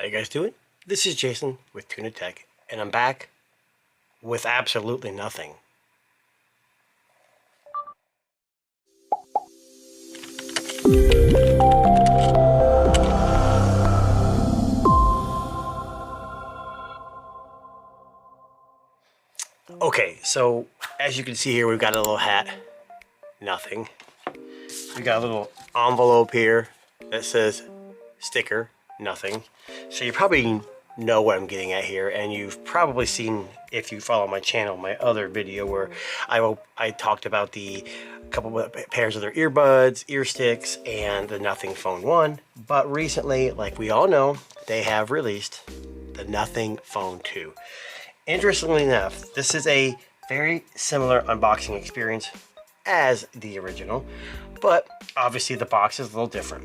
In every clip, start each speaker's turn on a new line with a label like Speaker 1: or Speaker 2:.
Speaker 1: you guys doing? This is Jason with Tuna Tech, and I'm back with absolutely nothing. Okay, so as you can see here, we've got a little hat, nothing. We got a little envelope here that says sticker, nothing. So you probably know what I'm getting at here, and you've probably seen, if you follow my channel, my other video where I talked about the couple of pairs of their earbuds, ear sticks, and the Nothing Phone 1. But recently, like we all know, they have released the Nothing Phone 2. Interestingly enough, this is a very similar unboxing experience as the original, but obviously the box is a little different.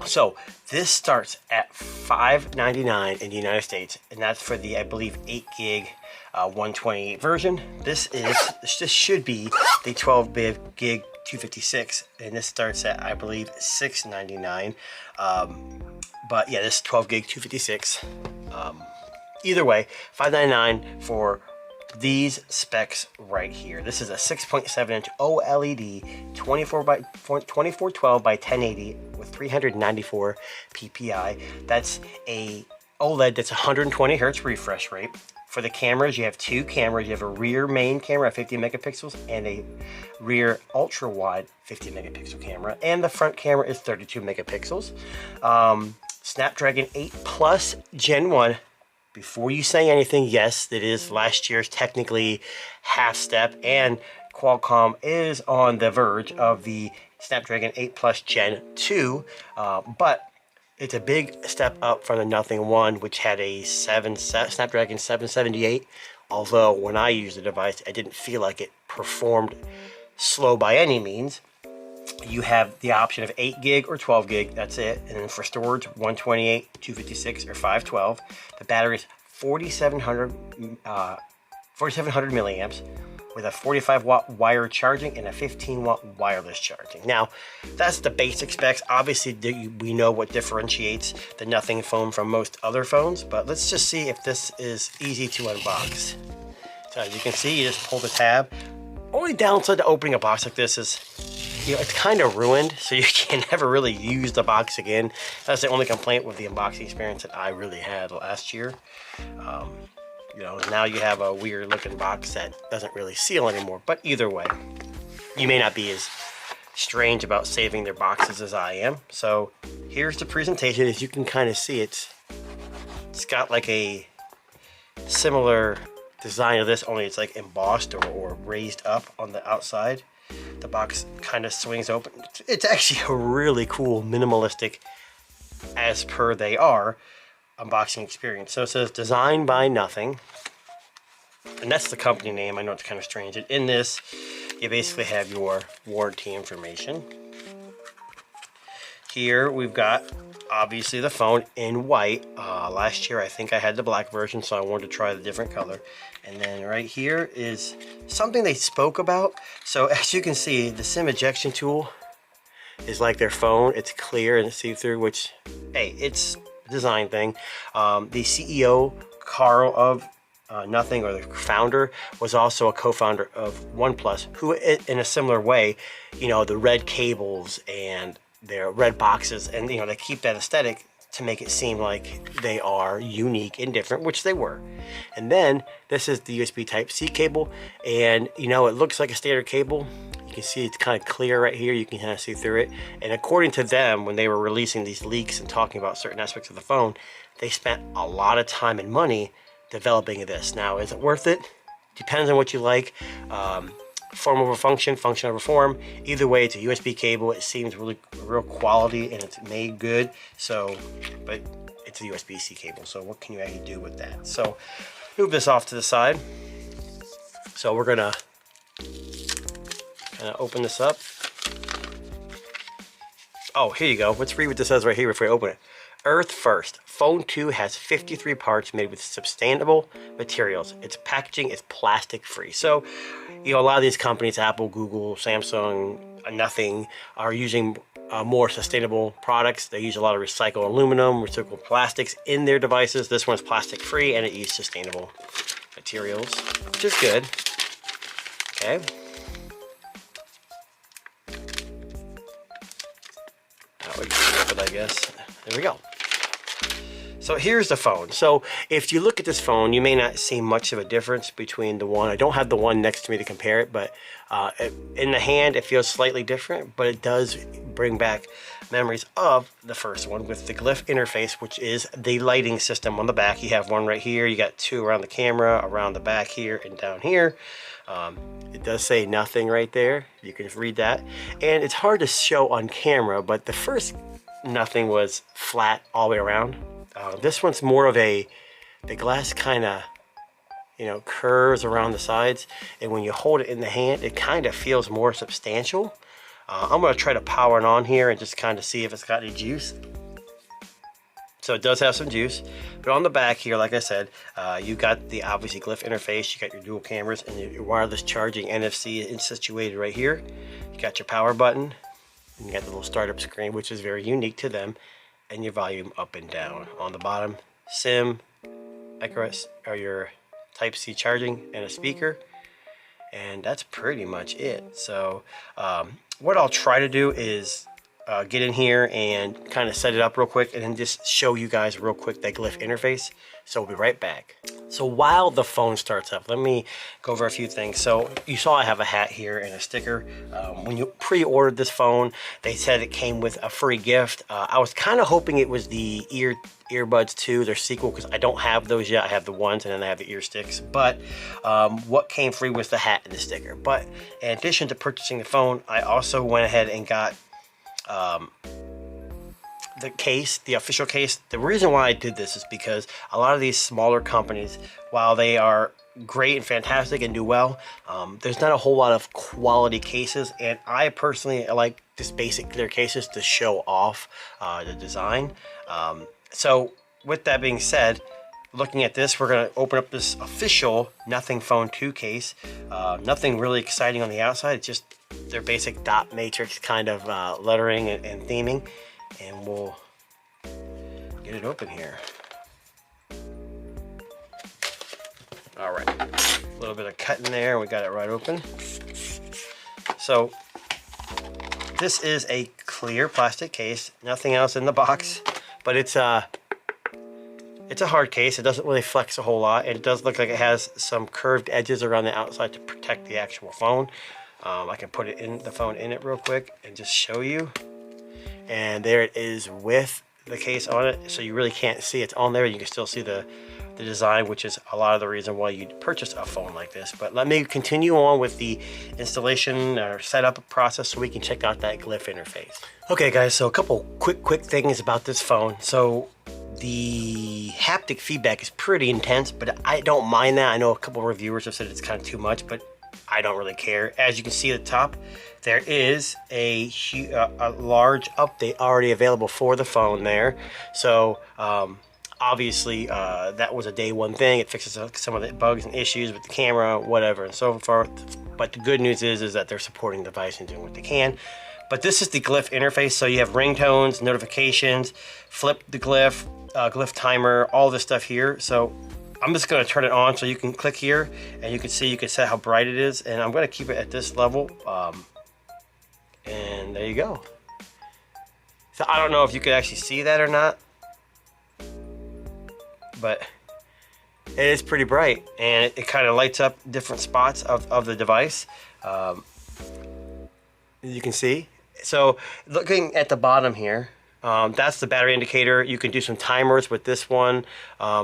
Speaker 1: So this starts at $5.99 in the United States, and that's for the, I believe, 8 gig 128 version. This should be the 12 gig 256, and this starts at, I believe, $6.99. But yeah, this 12 gig 256. Either way, $5.99 for these specs right here. This is a 6.7 inch OLED 2412 by 1080 with 394 ppi. That's a OLED that's 120 hertz refresh rate. For the cameras, you have two cameras. You have a rear main camera, 50 megapixels, and a rear ultra wide 50 megapixel camera. And the front camera is 32 megapixels. Snapdragon 8 Plus Gen 1. Before you say anything, yes, it is last year's technically half step, and Qualcomm is on the verge of the Snapdragon 8 Plus Gen 2, but it's a big step up from the Nothing 1, which had a Snapdragon 778, although when I used the device, I didn't feel like it performed slow by any means. You have the option of 8 gig or 12 gig, that's it. And then for storage, 128, 256, or 512. The battery is 4,700 milliamps with a 45 watt wire charging and a 15 watt wireless charging. Now, that's the basic specs. Obviously, we know what differentiates the Nothing phone from most other phones, but let's just see if this is easy to unbox. So as you can see, you just pull the tab. Only downside to opening a box like this is, it's kind of ruined, so you can never really use the box again. That's the only complaint with the unboxing experience that I really had last year. Now you have a weird looking box that doesn't really seal anymore, but either way, you may not be as strange about saving their boxes as I am. So here's the presentation. As you can kind of see, it's got like a similar design of this, only it's like embossed or raised up on the outside. The box kind of swings open. It's actually a really cool, minimalistic, as per they are, unboxing experience. So it says designed by Nothing, and that's the company name. I know it's kind of strange. In this, you basically have your warranty information. Here we've got obviously the phone in white. Last year I think I had the black version, so I wanted to try the different color. And then right here is something they spoke about. So as you can see, the SIM ejection tool is like their phone. It's clear and see-through, which, hey, it's a design thing. The CEO, Carl of Nothing, or the founder, was also a co-founder of OnePlus, who in a similar way, the red cables and their red boxes, and they keep that aesthetic to make it seem like they are unique and different, which they were. And then this is the USB Type-C cable, and it looks like a standard cable. You can see it's kind of clear right here. You can kind of see through it. And according to them, when they were releasing these leaks and talking about certain aspects of the phone, they spent a lot of time and money developing this. Now, is it worth it? Depends on what you like. Form over function, function over form. Either way, it's a USB cable. It seems really real quality, and it's made good. So, but it's a USB-C cable. So what can you actually do with that? So move this off to the side. So we're gonna kind of open this up. Oh, here you go. Let's read what this says right here before I open it. Earth first. Phone 2 has 53 parts made with sustainable materials. Its packaging is plastic free. So, a lot of these companies, Apple, Google, Samsung, Nothing, are using more sustainable products. They use a lot of recycled aluminum, recycled plastics in their devices. This one's plastic free and it uses sustainable materials, which is good. Okay. That would be it, I guess. There we go. So here's the phone. So if you look at this phone, you may not see much of a difference between the one. I don't have the one next to me to compare it, but in the hand, it feels slightly different, but it does bring back memories of the first one with the glyph interface, which is the lighting system on the back. You have one right here. You got two around the camera, around the back here, and down here. It does say nothing right there. You can read that. And it's hard to show on camera, but the first nothing was flat all the way around. This one's more of the glass kind of, you know, curves around the sides. And when you hold it in the hand, it kind of feels more substantial. I'm going to try to power it on here and just kind of see if it's got any juice. So it does have some juice. But on the back here, like I said, you got the obviously glyph interface. You got your dual cameras and your wireless charging NFC is situated right here. You got your power button. And you got the little startup screen, which is very unique to them. And your volume up and down. On the bottom, SIM, Icarus, or your Type-C charging, and a speaker. And that's pretty much it. So what I'll try to do is get in here and kind of set it up real quick and then just show you guys real quick that glyph interface. So we'll be right back. So while the phone starts up, let me go over a few things. So you saw I have a hat here and a sticker. When you pre-ordered this phone, they said it came with a free gift. I was kind of hoping it was the earbuds 2, their sequel, because I don't have those yet. I have the ones and then I have the ear sticks. But what came free was the hat and the sticker. But in addition to purchasing the phone, I also went ahead and got the case, the official case. The reason why I did this is because a lot of these smaller companies, while they are great and fantastic and do well, there's not a whole lot of quality cases, and I personally like just basic clear cases to show off the design. So with that being said, looking at this, we're going to open up this official Nothing Phone 2 case. Nothing really exciting on the outside. It's just their basic dot matrix kind of lettering and theming. And we'll get it open here. All right, a little bit of cut in there. We got it right open. So this is a clear plastic case. Nothing else in the box, but it's a hard case. It doesn't really flex a whole lot. And it does look like it has some curved edges around the outside to protect the actual phone. I can put it in the phone in it real quick and just show you. And there it is with the case on it. So you really can't see it's on there. You can still see the design, which is a lot of the reason why you'd purchase a phone like this. But let me continue on with the installation or setup process so we can check out that glyph interface. Okay guys, so a couple quick things about this phone. So the haptic feedback is pretty intense, but I don't mind that. I know a couple of reviewers have said it's kind of too much, but I don't really care. As you can see at the top, there is a large update already available for the phone there. So obviously that was a day one thing. It fixes some of the bugs and issues with the camera, whatever, and so forth. But the good news is that they're supporting the device and doing what they can. But this is the glyph interface. So you have ringtones, notifications, flip the glyph, glyph timer, all this stuff here. So I'm just going to turn it on so you can click here and you can see, you can set how bright it is, and I'm going to keep it at this level, and there you go. So I don't know if you could actually see that or not, but it is pretty bright, and it kind of lights up different spots of the device, as you can see. So looking at the bottom here, that's the battery indicator. You can do some timers with this one.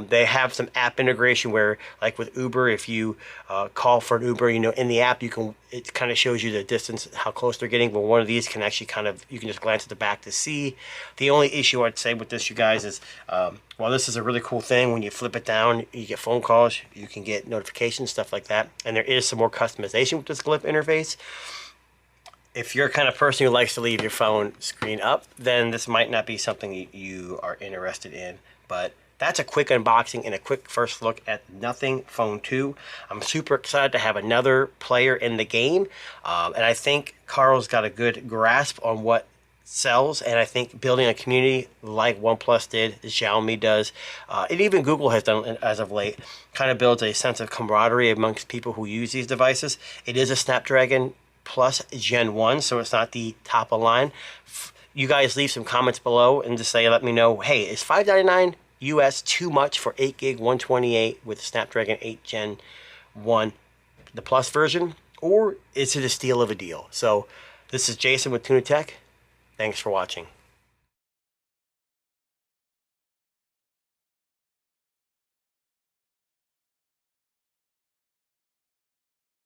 Speaker 1: They have some app integration where, like with Uber, if you call for an Uber, you know, in the app, it kind of shows you the distance, how close they're getting. But one of these can actually you can just glance at the back to see. The only issue I'd say with this, you guys, is while this is a really cool thing, when you flip it down, you get phone calls, you can get notifications, stuff like that. And there is some more customization with this glyph interface. If you're the kind of person who likes to leave your phone screen up, then this might not be something you are interested in. But that's a quick unboxing and a quick first look at Nothing Phone 2. I'm super excited to have another player in the game. And I think Carl's got a good grasp on what sells, and I think building a community like OnePlus did, Xiaomi does, and even Google has done as of late, kind of builds a sense of camaraderie amongst people who use these devices. It is a Snapdragon Plus Gen 1, so it's not the top of line. You guys leave some comments below and just say, let me know, hey, is $599 US too much for 8 gig 128 with Snapdragon 8 Gen 1, the Plus version, or is it a steal of a deal? So this is Jason with Tuna Tech. Thanks for watching.